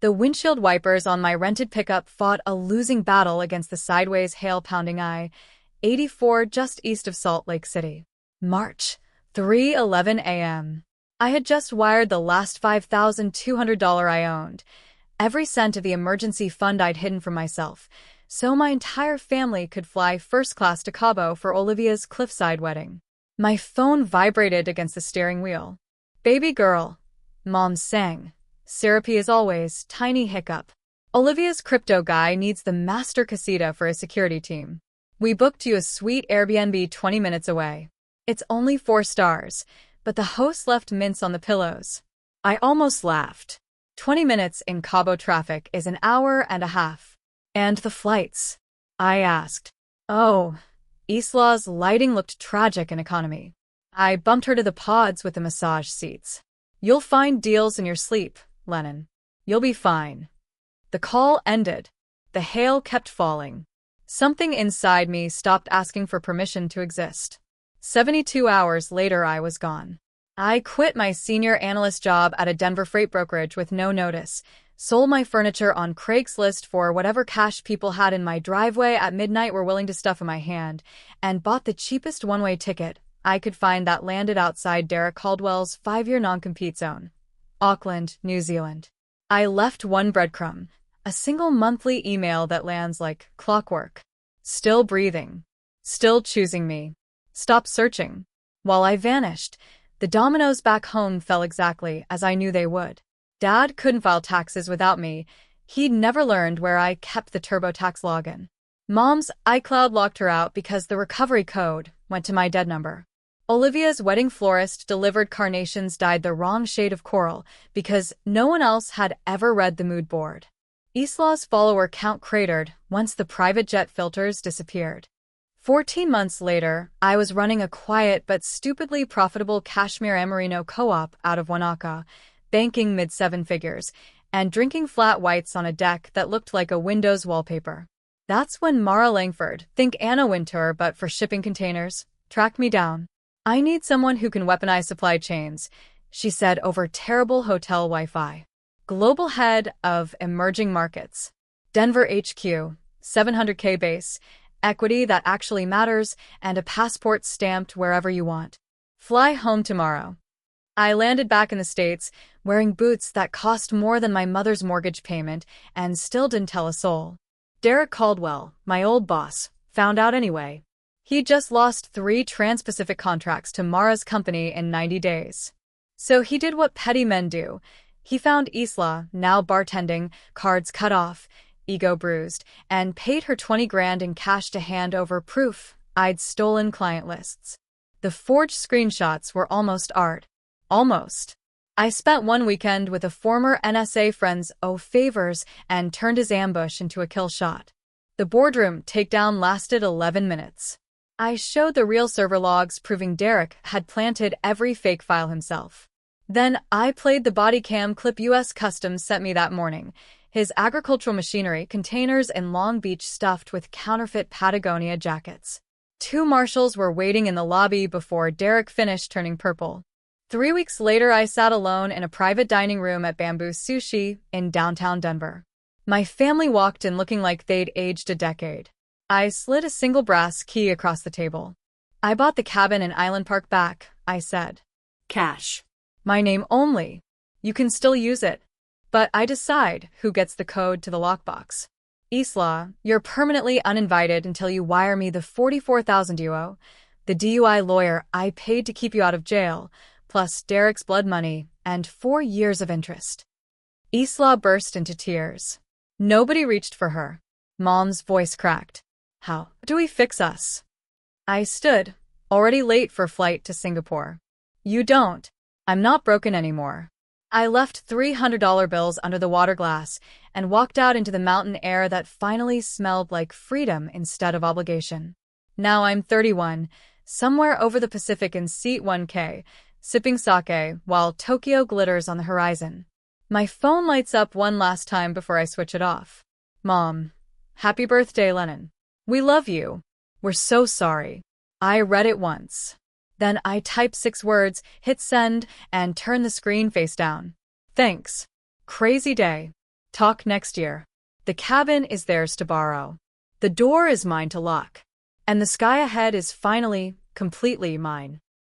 The windshield wipers on my rented pickup fought a losing battle against the sideways hail-pounding I-84 just east of Salt Lake City. March, 3:11 a.m. I had just wired the last $5,200 I owned, every cent of the emergency fund I'd hidden from myself, so my entire family could fly first class to Cabo for Olivia's cliffside wedding. My phone vibrated against the steering wheel. "Baby girl," Mom sang. Syrupy as always, tiny hiccup. "Olivia's crypto guy needs the master casita for his security team. We booked you a sweet Airbnb 20 minutes away. It's only 4 stars, but the host left mints on the pillows." I almost laughed. 20 minutes in Cabo traffic is an hour and a half. "And the flights?" I asked. "Oh." Isla's lighting looked tragic in economy. I bumped her to the pods with the massage seats. "You'll find deals in your sleep, Lennon. You'll be fine." The call ended. The hail kept falling. Something inside me stopped asking for permission to exist. 72 hours later, I was gone. I quit my senior analyst job at a Denver freight brokerage with no notice, sold my furniture on Craigslist for whatever cash people had in my driveway at midnight were willing to stuff in my hand, and bought the cheapest one-way ticket I could find that landed outside Derek Caldwell's 5-year non-compete zone. Auckland, New Zealand. I left one breadcrumb, a single monthly email that lands like clockwork. Still breathing. Still choosing me. Stop searching. While I vanished, the dominoes back home fell exactly as I knew they would. Dad couldn't file taxes without me. He'd never learned where I kept the TurboTax login. Mom's iCloud locked her out because the recovery code went to my dead number. Olivia's wedding florist delivered carnations dyed the wrong shade of coral because no one else had ever read the mood board. Isla's follower count cratered once the private jet filters disappeared. 14 months later, I was running a quiet but stupidly profitable Kashmir Amarino co-op out of Wanaka, banking mid-7 figures, and drinking flat whites on a deck that looked like a Windows wallpaper. That's when Mara Langford, think Anna Wintour but for shipping containers, tracked me down. "I need someone who can weaponize supply chains," she said over terrible hotel Wi-Fi. Global head of emerging markets. Denver HQ, 700K base, equity that actually matters, and a passport stamped wherever you want. Fly home tomorrow. I landed back in the States, wearing boots that cost more than my mother's mortgage payment, and still didn't tell a soul. Derek Caldwell, my old boss, found out anyway. He'd just lost 3 Trans-Pacific contracts to Mara's company in 90 days. So he did what petty men do. He found Isla, now bartending, cards cut off, ego bruised, and paid her 20 grand in cash to hand over proof I'd stolen client lists. The forged screenshots were almost art. Almost. I spent one weekend with a former NSA friend's favors and turned his ambush into a kill shot. The boardroom takedown lasted 11 minutes. I showed the real server logs proving Derek had planted every fake file himself. Then I played the body cam clip U.S. Customs sent me that morning, his agricultural machinery containers in Long Beach stuffed with counterfeit Patagonia jackets. 2 marshals were waiting in the lobby before Derek finished turning purple. 3 weeks later, I sat alone in a private dining room at Bamboo Sushi in downtown Denver. My family walked in looking like they'd aged a decade. I slid a single brass key across the table. "I bought the cabin in Island Park back," I said. "Cash. My name only. You can still use it. But I decide who gets the code to the lockbox. Isla, you're permanently uninvited until you wire me the $44,000 you owe, the DUI lawyer I paid to keep you out of jail, plus Derek's blood money, and 4 years of interest." Isla burst into tears. Nobody reached for her. Mom's voice cracked. "How do we fix us?" I stood, already late for flight to Singapore. "You don't. I'm not broken anymore." I left $300 bills under the water glass and walked out into the mountain air that finally smelled like freedom instead of obligation. Now I'm 31, somewhere over the Pacific in seat 1K, sipping sake while Tokyo glitters on the horizon. My phone lights up one last time before I switch it off. "Mom, happy birthday, Lennon. We love you. We're so sorry." I read it once. Then I type 6 words, hit send, and turn the screen face down. "Thanks. Crazy day." Talk next year. The cabin is theirs to borrow. The door is mine to lock. And the sky ahead is finally, completely mine.